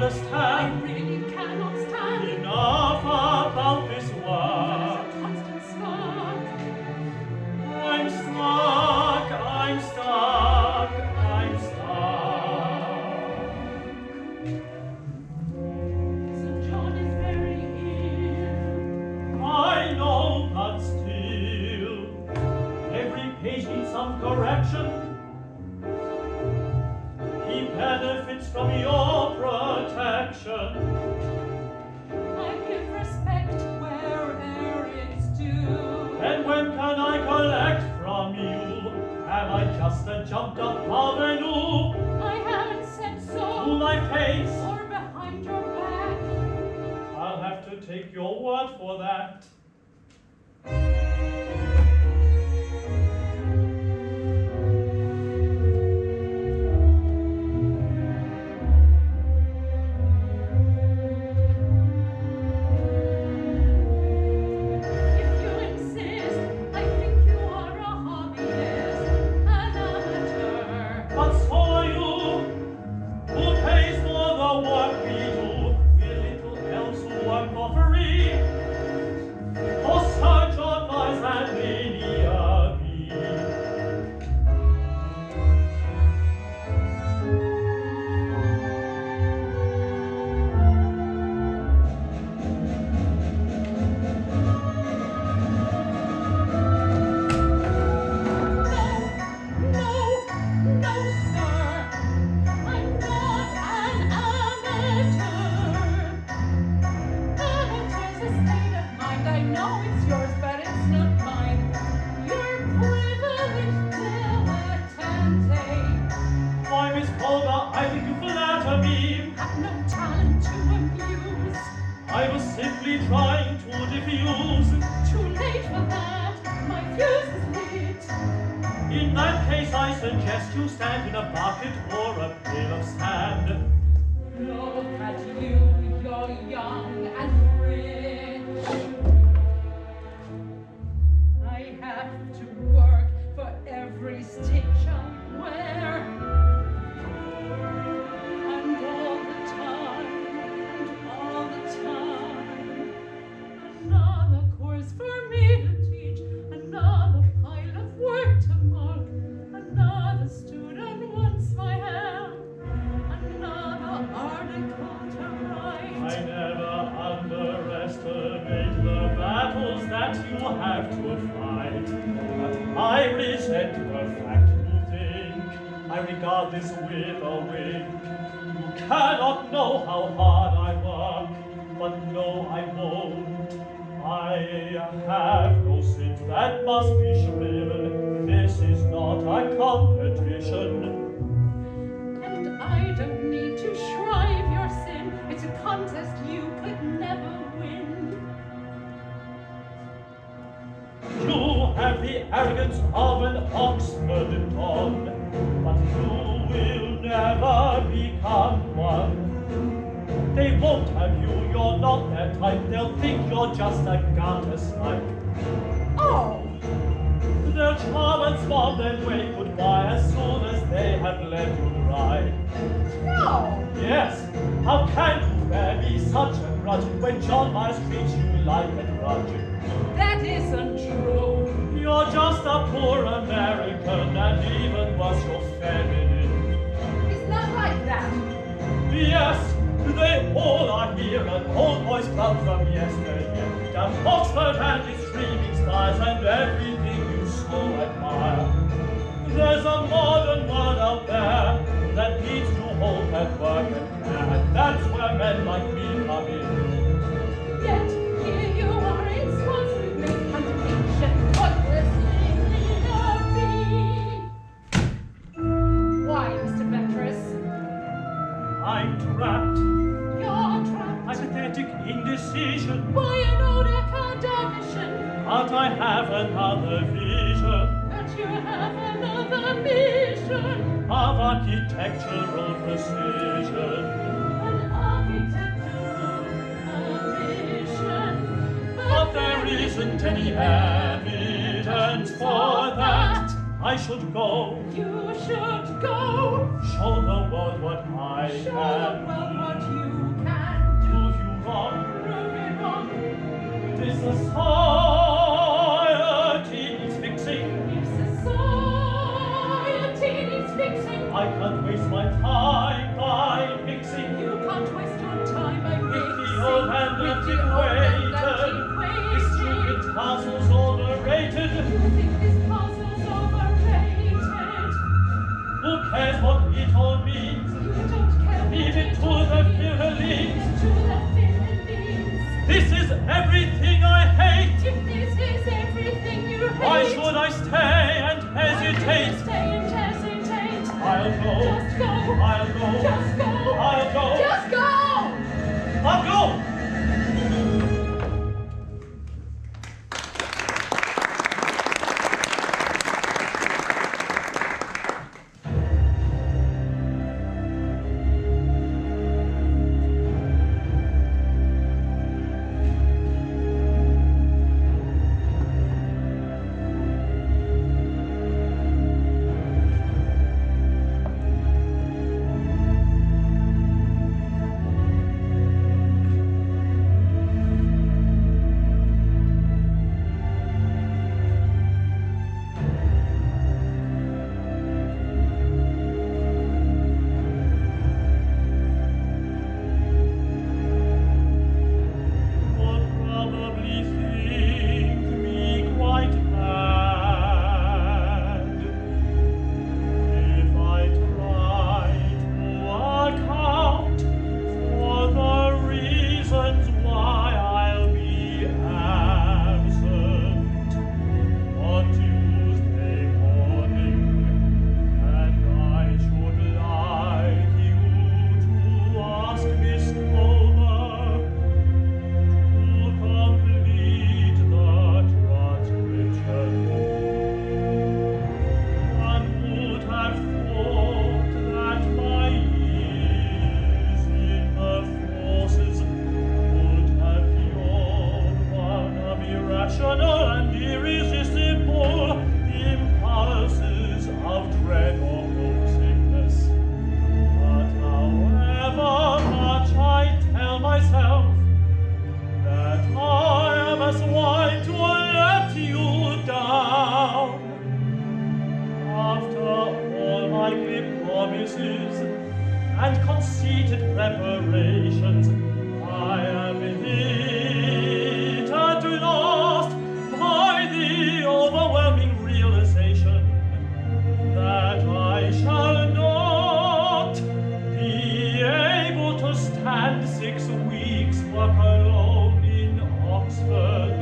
understand. I really cannot stand. Enough about this work. There's a constant spark. I'm stuck, I'm stuck, I'm stuck. St. John is very ill. I know, but still, every page needs some correction. He benefits from your protection. I give respect where'er it's due. And when can I collect from you? Am I just a jumped-up parvenu? I haven't said so. To my face, Or behind your back. I'll have to take your word for that. If you insist, I think you are a hobbyist, an amateur. But so are you. Who pays for the work we do? We little elves who work for free. For such a noise and mania be. No, sir. I'm not an amateur. Amateur's a state of mind. I know it's yours, but it's not mine. You're privileged dilettante. Why, Miss Colber, I think you flatter me. Have no talent to amuse. I was simply trying to diffuse. Too late for that. My fuse is lit. In that case, I suggest you stand in a bucket or a pail of sand. Look at you, you're young and rich. I have to work for every stitch I wear. And all the time, another course for me to teach, another pile of work to mark, another student wants my help, another article to write. I never underestimate the battles that you have to fight. But I resent the fact you think I regard this with a wink. You cannot know how hard I work, but no, I won't. I have no sins that must be shriven. This is not a competition. And I don't need to shrive your sin. It's a contest you could never win. You have the arrogance of an Oxford don, but you will never become one. They won't have you, you're not their type. They'll think you're just a gutter snipe. Oh! They'll charm and smile, then wave goodbye as soon as they have let you dry. No! Yes, how can you bear me such a grudge when John Miles treats you like a drudge? That isn't true. You're just a poor American, and even worse, you're feminine. It's not like that. Yes, they all are here, an old boys club from yesteryear. Down Oxford and its streaming spires, and everything you so admire. There's a modern world out there that needs to hope and work and care, and that's where men like me come in. Yet here you are in swans with me, and ancient pointless leader be. Why, Mr. Ventris? I'm trapped, You're trapped pathetic indecision, by an old academician. but I have another vision But you have another mission. of architectural precision. An architectural ambition. But there isn't any evidence for that. I should go. You should go. Show the world what I Show can the world what you can do. Prove you wrong. Prove me wrong. This society needs fixing. If society needs fixing, I can't waste my time by mixing. you can't waste your time by With mixing. the old and With the antiquated. old and This stupid antiquated. puzzle's overrated. You think this puzzle's overrated? Who cares what it all means? You don't care what Leave it to all the means. Philippines. To the Philippines. This is everything I hate. If this is everything you hate, Why should I stay and why should you hesitate? stay and hesitate? I'll go. Just go. I'll go. Just go. I'll go. Just go. I'll go. Would probably think me quite mad if I tried to account for the reasons why I'll be absent on Tuesday morning, and I should like you to ask Miss Cromer to complete the transcription. One would have thought that my years in the forces would have cured one of irrational and irresistible impulses of dread or homesickness. But however much I tell myself that I am as wine to let you down, after all my glib promises and conceited preparations, I am hit at last by the overwhelming realization that I shall not be able to stand 6 weeks work alone in Oxford,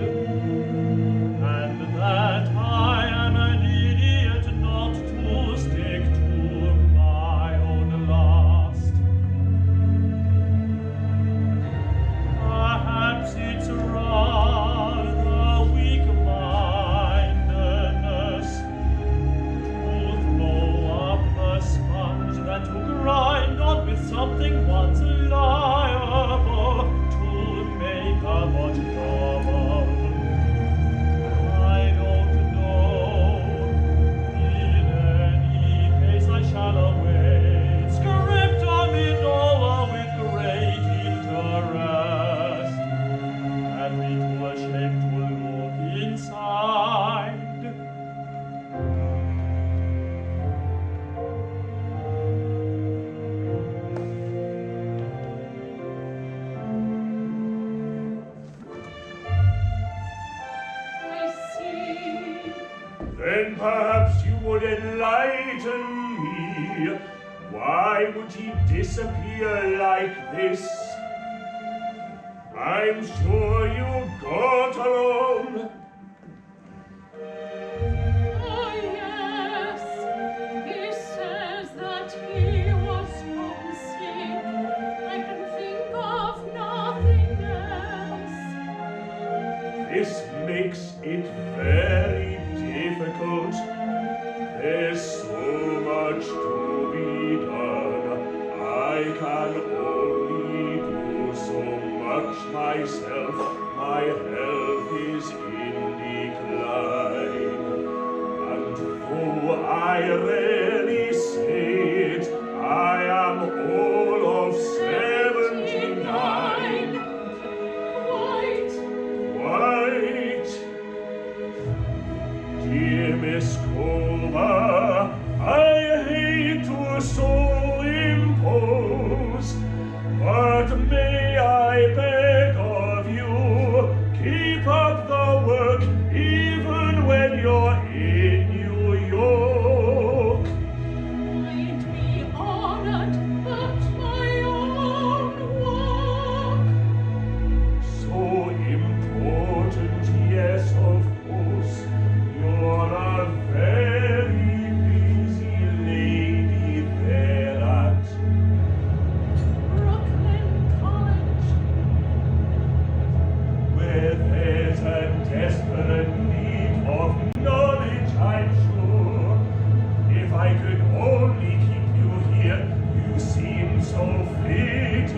and that I am an idiot not to stick to my own last. Perhaps it's rather weak-mindedness to throw up the sponge than to grind on with something once liable to make a much novel. I don't know. In any case, I shall await scripta minora with great interest, and be too ashamed to look inside. I see. Then perhaps you would enlighten me. Why would he disappear like this? I'm sure you got alone. Oh, yes. He says that he was homesick. I can think of nothing else. This makes it very difficult. There's so much to be done. I can only do so much myself. My health is in decline. And though I rarely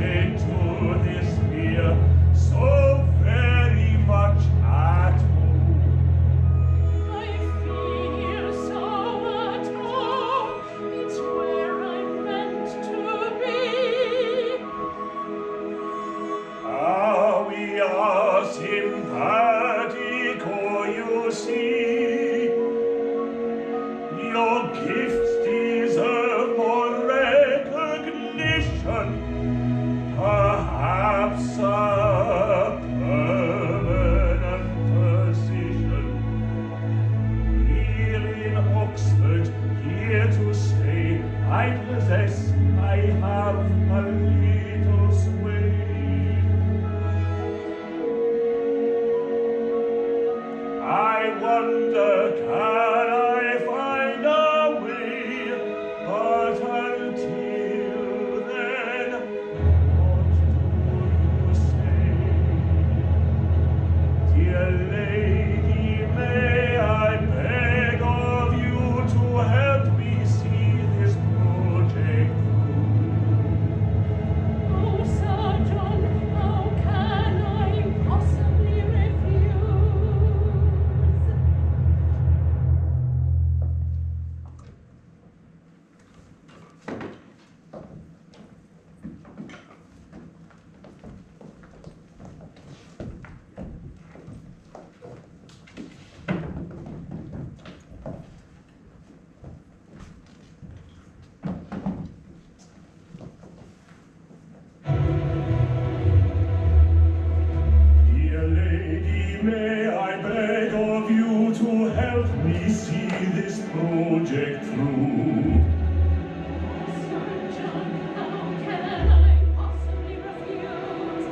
into this sphere so very much at home. I feel so at home. It's where I'm meant to be. We are simpatico, you see. Your gifts deserve more recognition, perhaps a permanent position. Here in Oxford, here to stay, I possess, I have a little sway. I wonder, can I find a way? But until then, what do you say? Dear lady, may I beg of you to help me see this project through? Oh, Sir John, how can I possibly refuse? Dear lady, may I beg of you to help me see this project through? Sir John, how can I possibly refuse?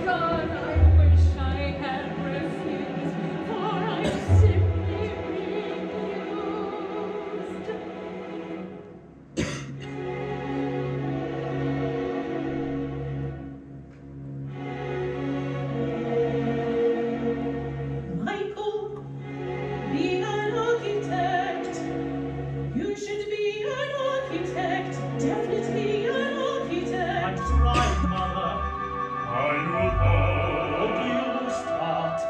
God, I wish I had refused, for I'm simply Michael, be an architect. You should be an architect. Definitely an architect. I'm trying, Mother. Are you home? Would you start?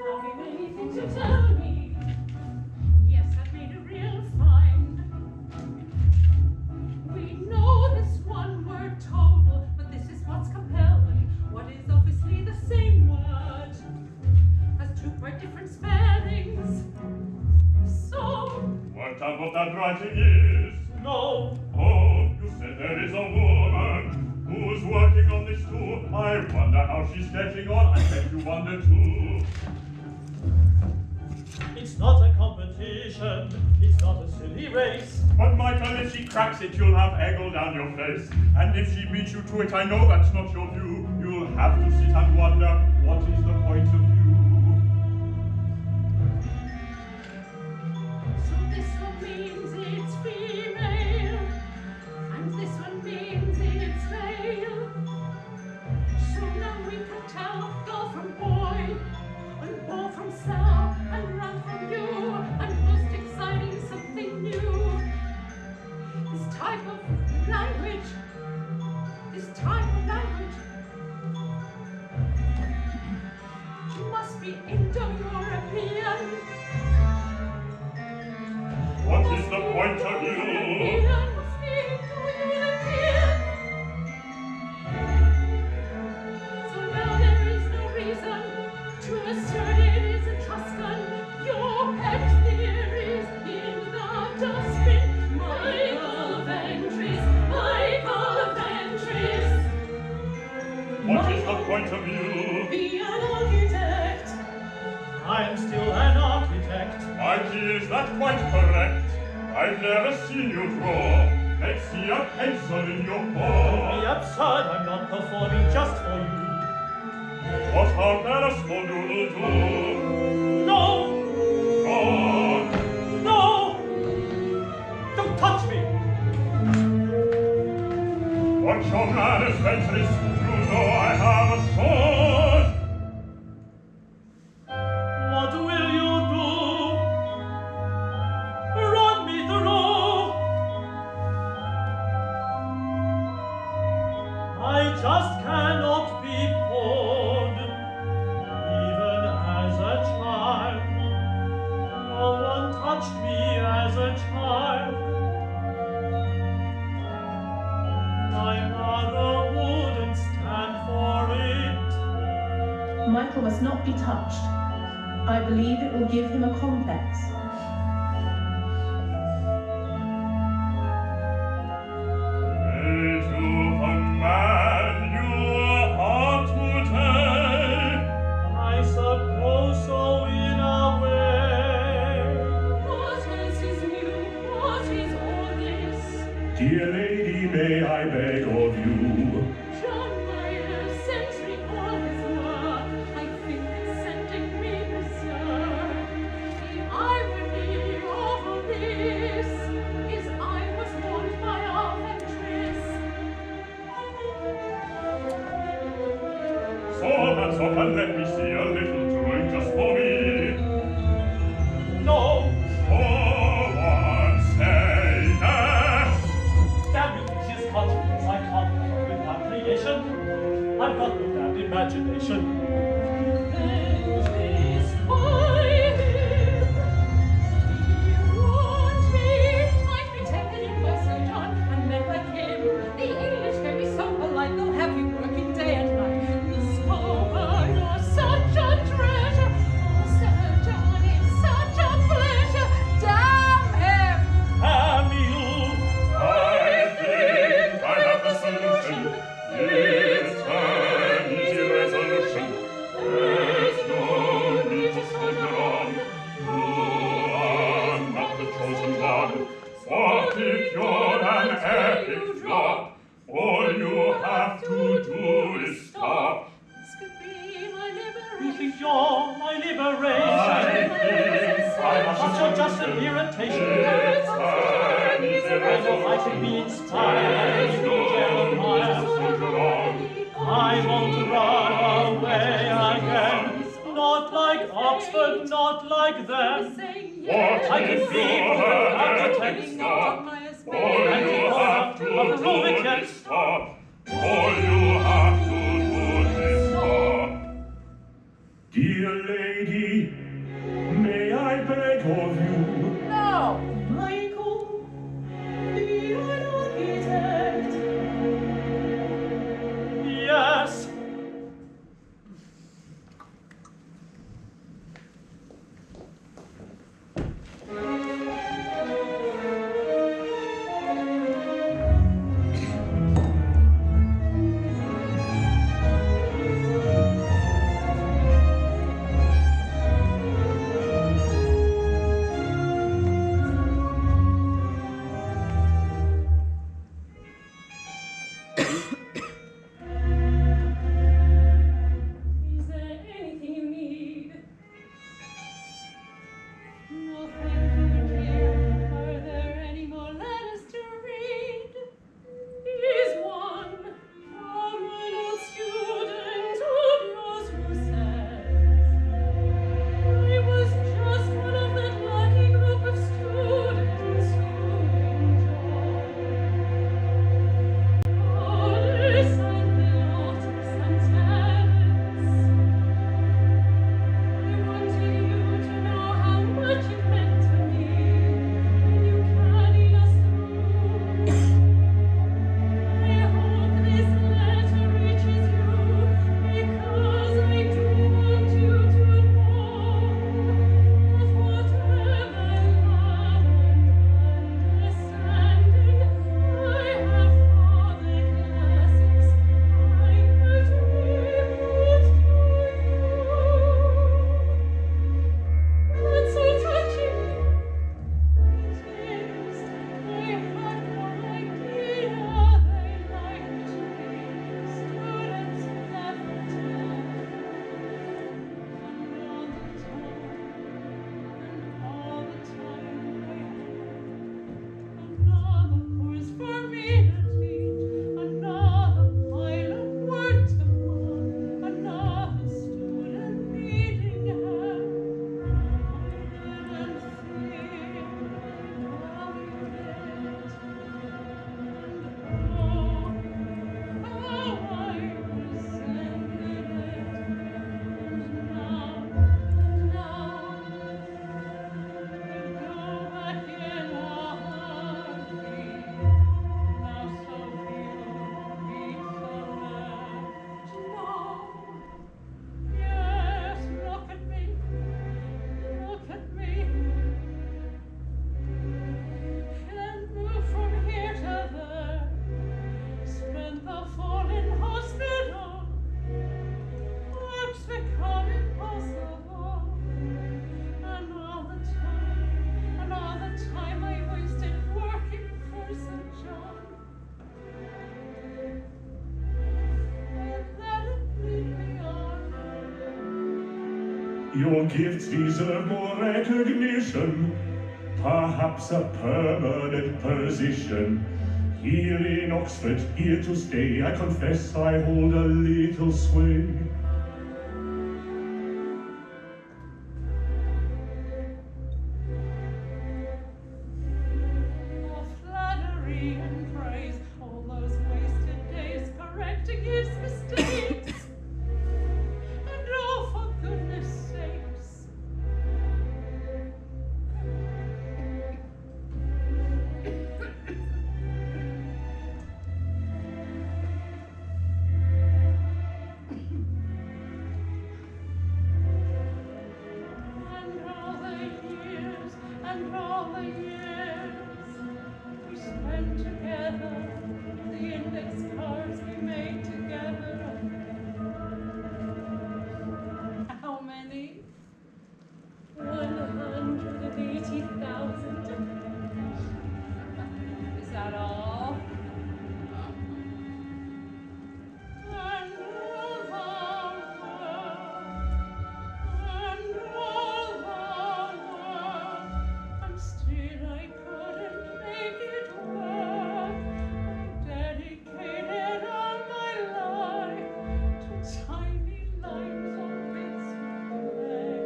Have you anything to tell me? Yes, I've made a real find. We know this one word total, but this is what's compelling. What is obviously the same word has two quite different spellings. So, What about that writing is? No. Oh, you said there is a woman who's working on this too. I wonder how she's getting on. I bet you wonder too. It's not a competition. It's not a silly race. But Michael, if she cracks it, you'll have egg all down your face. And if she beats you to it, I know that's not your view. You'll have to sit and wonder, what is the point of view? so this one means it's female, and this one means it's male. So now we can tell girl from boy, and ball from cell, and run from you, and most exciting something new. This type of language, you must be Indo-European. What is the point of view? So now there is no reason to assert it is Etruscan. Your pet theories in the dustbin. Michael of entries, Michael of entries. What is the point of view? Be an architect. I'm still an architect. Mikey, is that quite correct? I've never seen you draw. Let's see a pencil in your Don't paw. be absurd. I'm not performing just for you. What how can a small doodle do? No! Oh, No! Don't touch me! what your man is ventures, you know I have a sword. What will you do? Run me through! just cannot be poured. Even as a child, no one touched me as a child. My mother wouldn't stand for it. Michael must not be touched. I believe it will give him a complex. I suppose so in a way. What else is new? What is all this? Dear lady, may I beg of you? John Mayer sends me all his work. I think it's sending me berserk. The irony of all this is I was warned by our huntress. So, let me see a little drawing just for me. No, For once, say yes. damn you, Theseus, consequence. I can't come up with that creation. I've got no damned imagination. Venge this by him. He warned me I'd be taken in by Sir John and met like him. The English can be so polite, they'll have you working day and night. Miss Cooper, you're such a treasure. Oh, Sir John is such a pleasure. Damn him! Damn you! I think I have the solution. It's an easy resolution. There's no need to soldier on. You are not the chosen one. What if you're an epic flop? All you have to do is stop. This could be my This liberation. is your, my liberation. But you're just an irritation. It's an easy I know I resolution. can be inspired in Jeremiah. I won't run away again. Not like Oxford, not like them. What I can if be you're an an architect. epic flop? All And you you have to have to prove it do yet. is stop. All you have to do is stop. Dear lady, may I beg of you? No! Michael, be an architect. Yes. Your gifts deserve more recognition, perhaps a permanent position. Here in Oxford, here to stay, I confess I hold a little sway. All flattery and praise, all those wasted days correcting his mistakes. And oh, for goodness sakes. And all the years we spent together, the index cards we made together. How many? 180,000. Is that all? And all the world, and still I couldn't make it work. I dedicated all my life to tiny lives on bits of clay,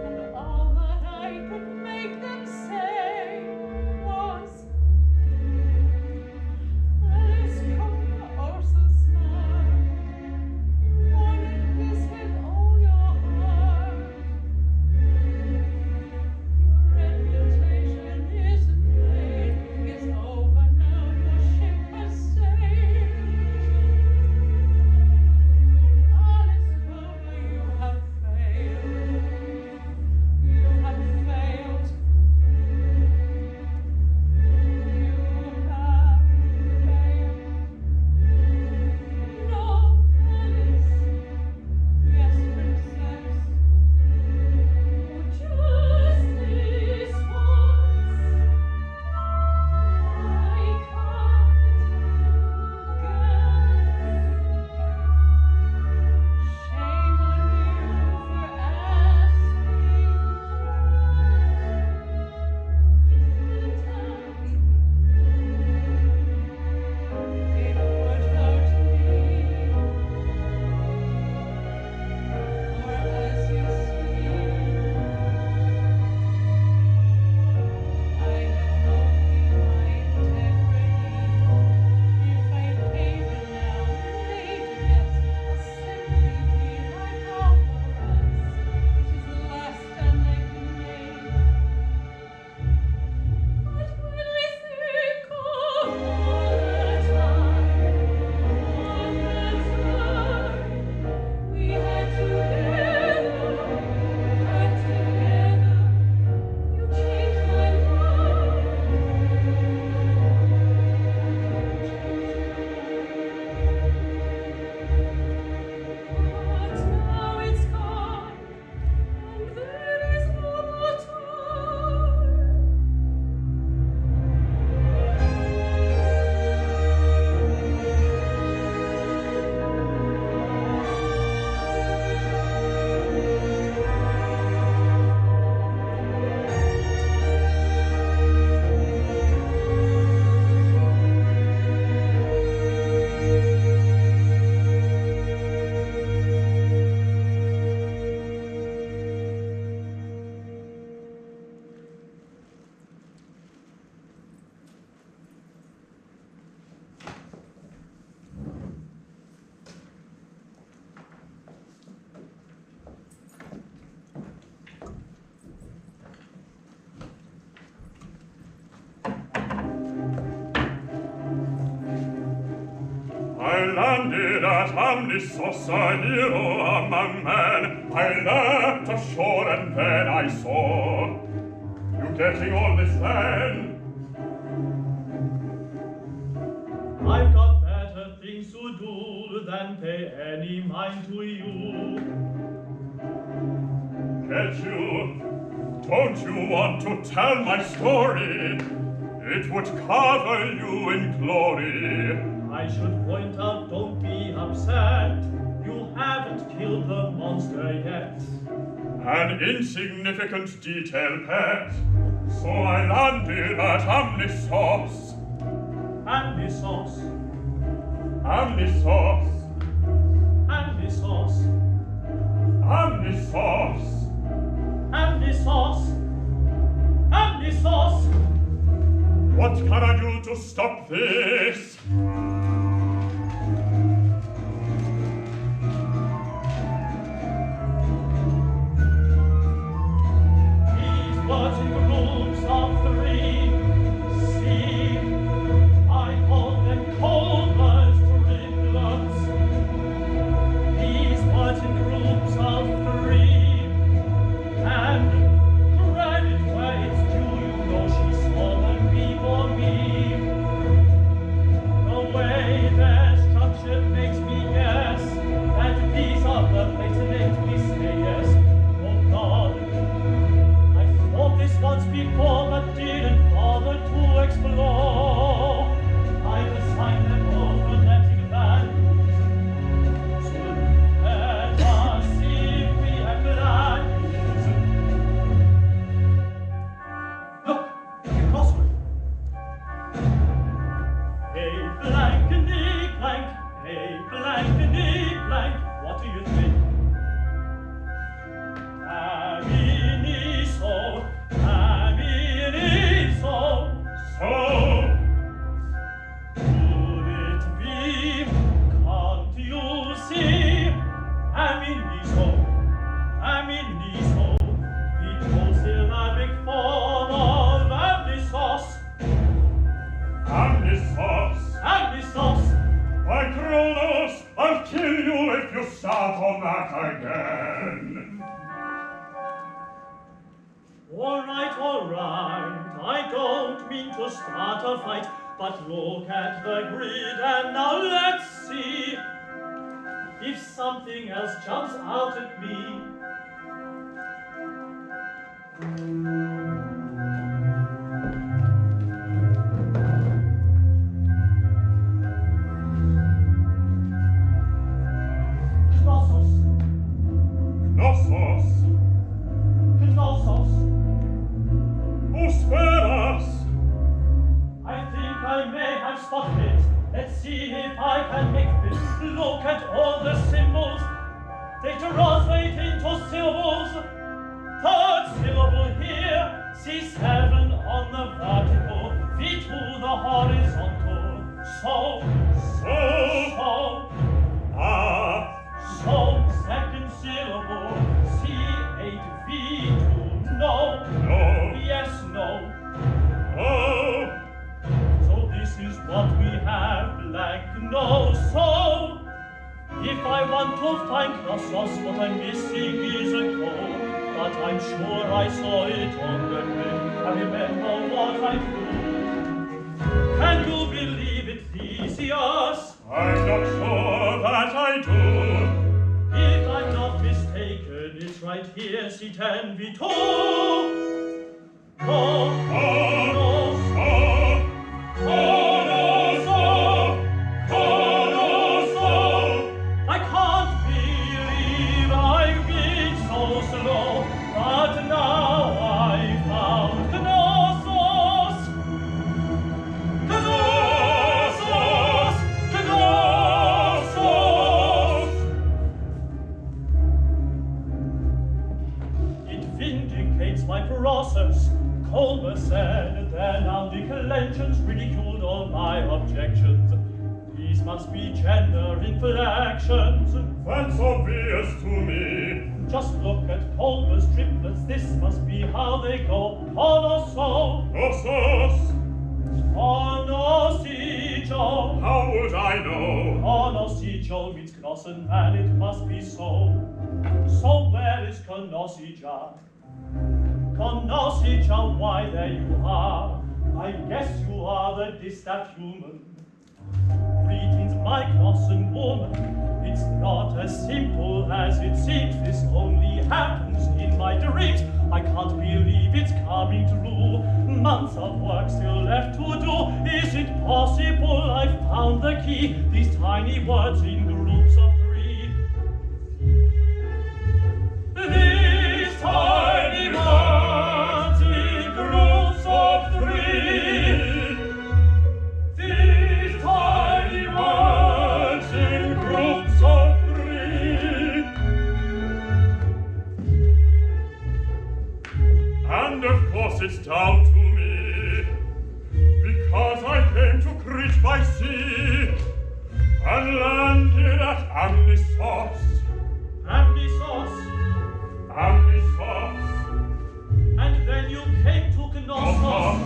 and all that I could make them say was, "Alice, come, oh so smart. You wanted this with all your heart. Your reputation isn't made, it's over now, your ship has sailed. And Alice, Clover, you have failed. You have failed. You have failed. No, Alice. Yes, princess. Just this once. I can't Shame on you for asking. It would hurt me. For as you see, I have only my integrity. If I cave in now, lady, yes, I'll simply be like all the rest. It is the last stand I can make. But when I think of all the time we had together, you changed my life. But now it's gone, and there is no more time. I landed at Knossos, a hero among men. I leapt ashore and then I saw you getting all this then. I've got better things to do than pay any mind to you. Get you? Don't you want to tell my story? It would cover you in glory. I should point out, don't be upset. You haven't killed the monster yet. An insignificant detail pet. So I landed at Amnisos. Amnisos. Amnisos. Amnisos. Amnisos. Amnisos. Amnisos. What can I do to stop this? These floating groups of three, see, I call them cobras triplets. These floating groups of three, and credit where it's due, you know she saw them before me. The way their structure makes me guess that these are the places we say yes. Oh God, I thought this once before, but didn't bother to explore. I've assigned them overletting values. So let us see if we have values. Look, a crossword. A blankety blank, a blankety blank. What do you think? Aminiso, aminiso. So, Could it be? Can't you see? Aminiso, aminiso. The monosyllabic form of amnisos. Amnisos. Amnisos. By Kronos, I'll kill you if you start on that again. All right, I don't mean to start a fight, but look at the grid and now let's see if something else jumps out at me. Knossos, Knossos. Knossos. Oh, spare us. I think I may have spotted it. Let's see if I can make this. Look at all the symbols. They translate into syllables. Third syllable here. C7 on the vertical. V2 the horizontal. So. So, second syllable. C8 V2. No. No. Yes, no. Oh, So this is what we have, blank, no, so if I want to find Knossos, what I'm missing is a code, but I'm sure I saw it on the grid. I remember what I do. Can you believe it, Theseus? I'm not sure that I do. If I'm not mistaken, it's right here, C10 V2. I can't believe I've been so slow, but now I found Knossos. Knossos! Knossos! It vindicates my process. Colbert said, then our declensions ridiculed all my objections. These must be gender inflections. That's obvious to me. Just look at Colbert's triplets, this must be how they go. Knossos, Knossos. Knossos. How would I know? Knossos means Knossen, and it must be so. So where is Knossos? Knossos, why there you are. I guess you are the distaff human. Greetings, my Knossen woman. It's not as simple as it seems. This only happens in my dreams. I can't believe it's coming true. Months of work still left to do. Is it possible I found the key? These tiny words in groups of three. This it down to me, because I came to Crete by sea, and landed at Amnisos. Amnisos. Amnisos. And then you came to Knossos.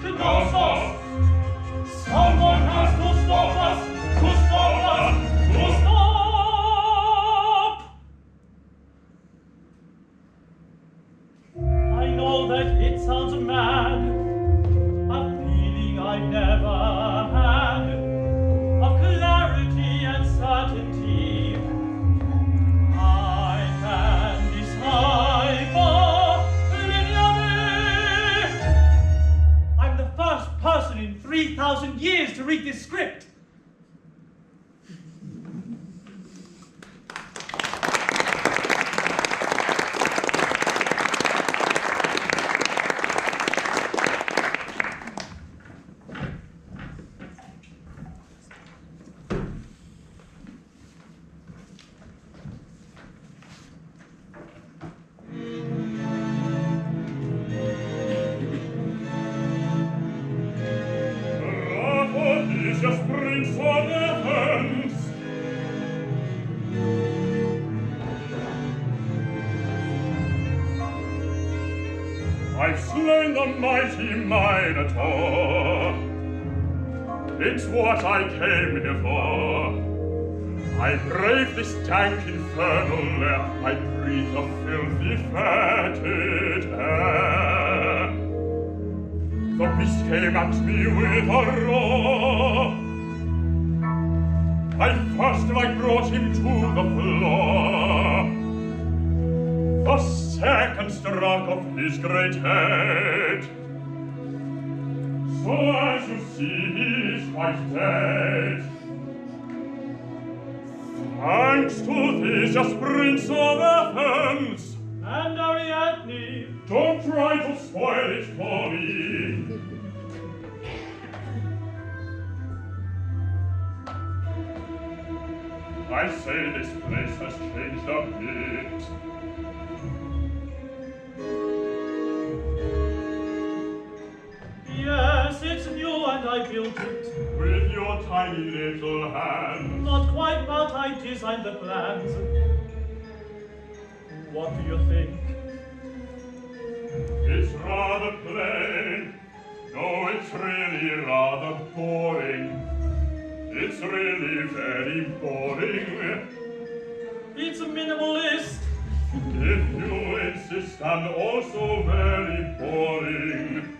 Knossos. Someone has to stop us. To stop us. To stop. I know that it sounds mad. A feeling I never had. Of clarity and certainty. I can decipher linearly. I'm the first person in 3,000 years to read this script. Theseus, prince of Athens. I've slain the mighty Minotaur. It's what I came here for. I braved this dank infernal lair. I breathe the filthy, fetid air. The beast came at me with a roar. First I brought him to the floor. The second struck off his great head. So as you see, he's quite dead. Thanks to Theseus, prince of Athens, And Ariadne. don't try to spoil it for me. I say this place has changed a bit. Yes, it's new and I built it. With your tiny little hands. Not quite, but I designed the plans. What do you think? It's rather plain. No, it's really rather boring. It's really very boring. It's a minimalist. If you insist, and also very boring.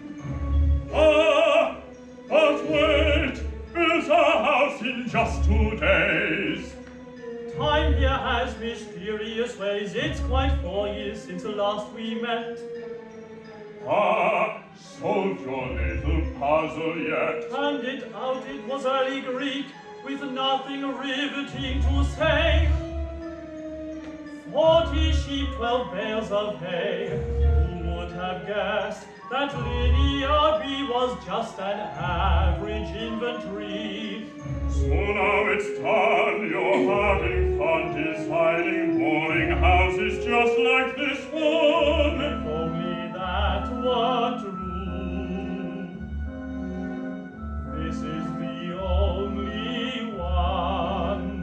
Ah, but wait, built a house in just 2 days. Time here has mysterious ways. It's quite 4 years since the last we met. Ah, solved your little puzzle yet? Turned it out, it was early Greek, with nothing riveting to say. 40 sheep, 12 bales of hay. Who would have guessed that linear B was just an average inventory? So now it's done, you're having fun designing boring houses just like this one. If only that were true. This is the only one.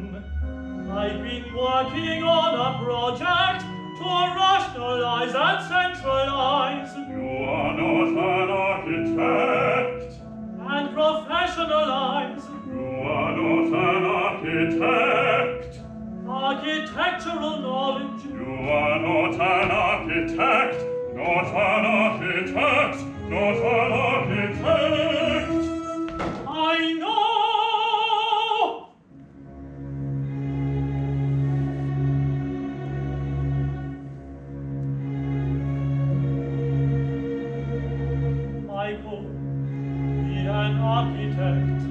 I've been working on a project to rationalize and centralize You are not an architect. and professionalize You are not an architect. architectural knowledge. You are not an architect. Not an architect. Not an architect. I know. Michael, be an architect.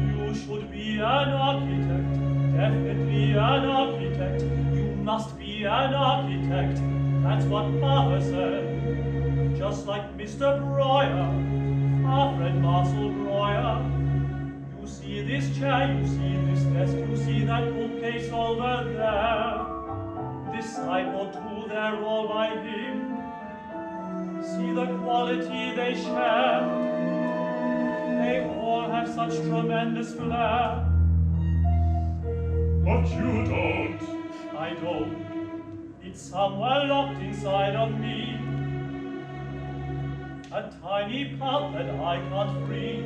You should be an architect. Definitely an architect. You must be an architect. That's what Mother said. Just like Mr. Breuer, our friend Marcel Breuer. You see this chair, you see this desk, you see that bookcase over there. This sideboard too, they're all by him. See the quality they share. They all have such tremendous flair. But you don't. I don't. It's somewhere locked inside of me. A tiny part that I can't free.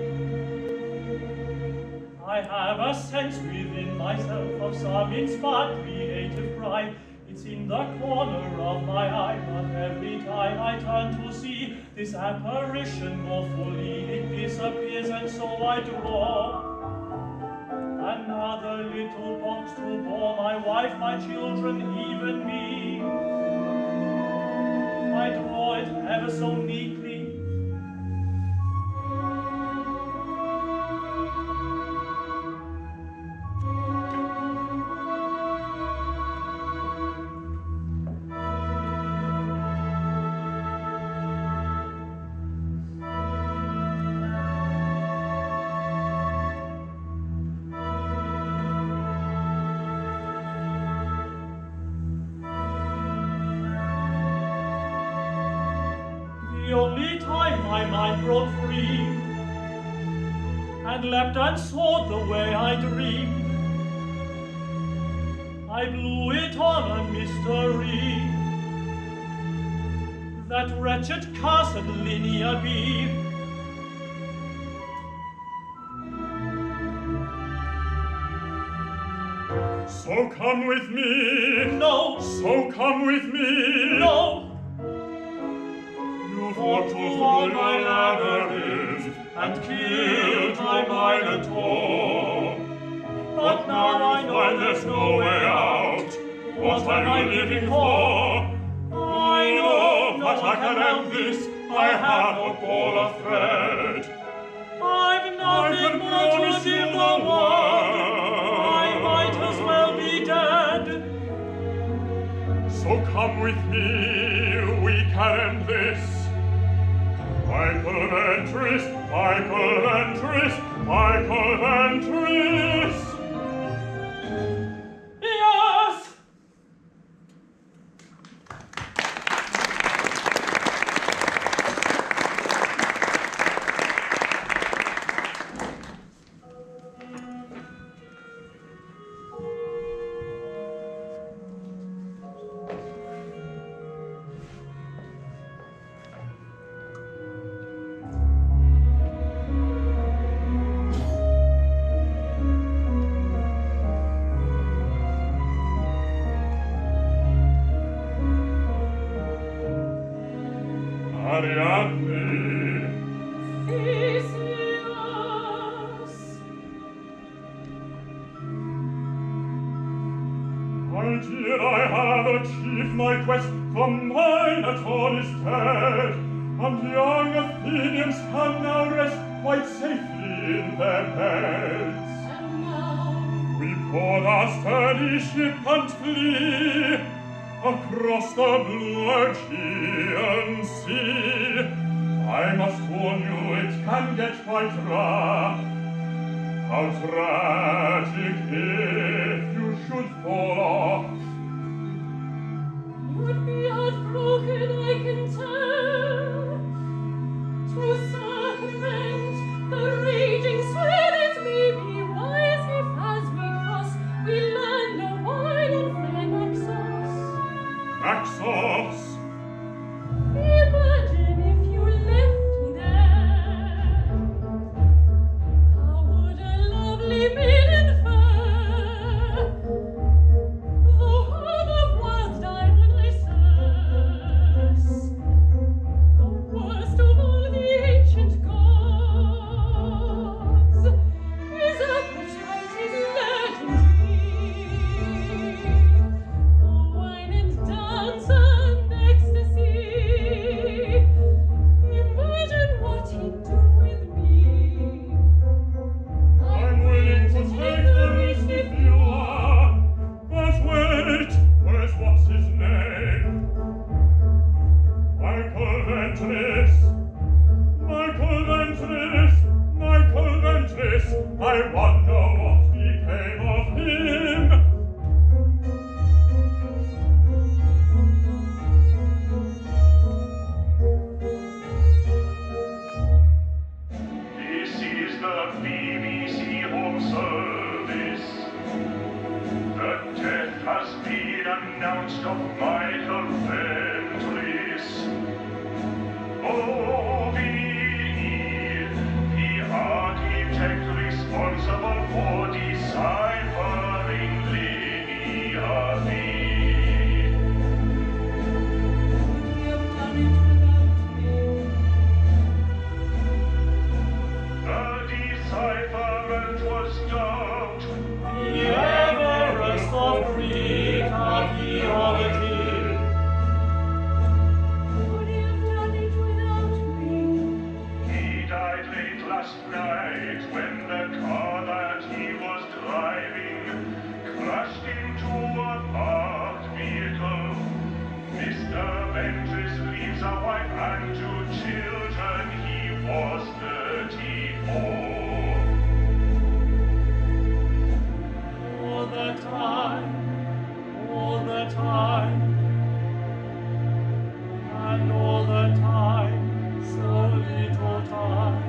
I have a sense within myself of some inspired creative pride. It's in the corner of my eye, but every time I turn to see this apparition more fully, it disappears, and so I draw another little box to bore my wife, my children, even me. I draw it ever so neatly. The only time my mind broke free and leapt and soared the way I dreamed, I blew it on a mystery, that wretched cursed linear beam. So come with me. No. So come with me. No. You fought through the labyrinth and killed my Minotaur. But now I know there's no way out. What am I living for? I know, but I can end this. I have a ball of thread. I've nothing more to give the world. I might as well be dead. So come with me, we can end this. Michael Ventris, Michael Ventris, Michael Ventris. Yes! Ariadne. Theseus. My dear, I have achieved my quest, for Minotaur is dead, and young Athenians can now rest quite safely in their beds. And now We board our sturdy ship and flee across the blue Aegean Sea. I must warn you, it can get quite rough. How tragic if you should fall off. would be heartbroken, I can tell. To circumvent the raging swell, it may be wise if as we cross, we land a while on fair Knossos. Naxos, Imagine if you left me there. How would a lovely maiden fare? The home of wild Dionysus, the worst of all the ancient gods, his appetite is legendary. The wine and dance has been announced of Michael Fenris. Oh, beneath the architect responsible for deciphering linearly. You have done it without me. The decipherment was dubbed The Everest of Greek archaeology. Would you have done it without me? He died late last night when the car that he was driving crashed into a parked vehicle. Mr. Ventris leaves a wife and 2 children. He was 34. All the time, and all the time, so little time.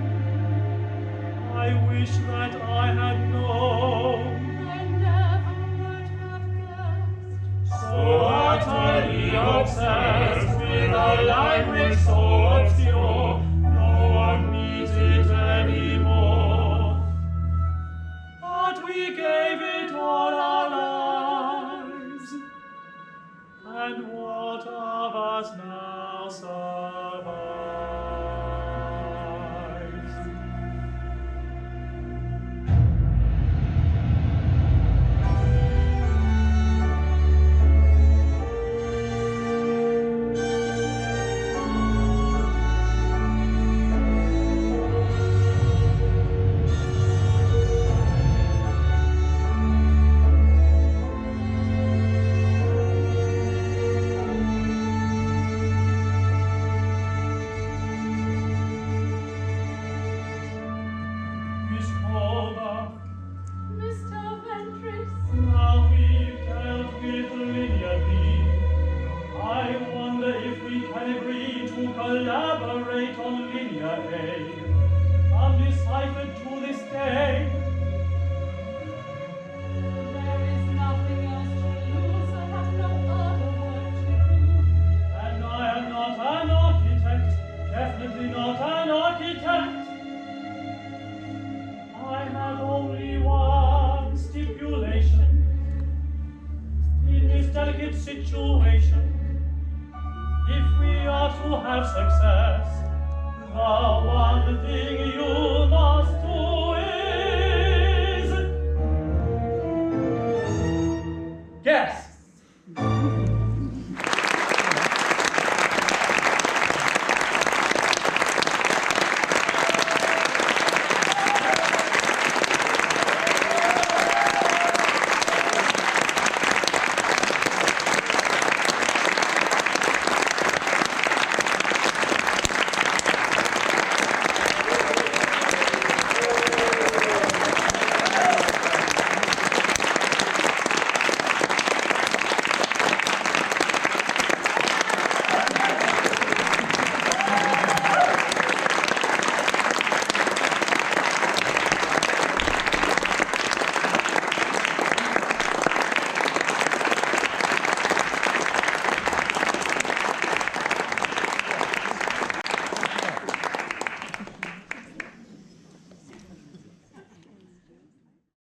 I wish that I had known, I never would have guessed. so utterly obsessed with a language so obscure, no one needs it anymore. But we gave it all our lives, and what of us now survives? Miss Colber, Mr. Ventris, now we've dealt with linearly. I wonder if we can agree to collaborate on linear A, undeciphered to this day. there is nothing else to lose. I have no other work to do. And I am not an architect, definitely not an architect. I have only one stipulation in this delicate situation. If we are to have success, the one thing you must do is guess.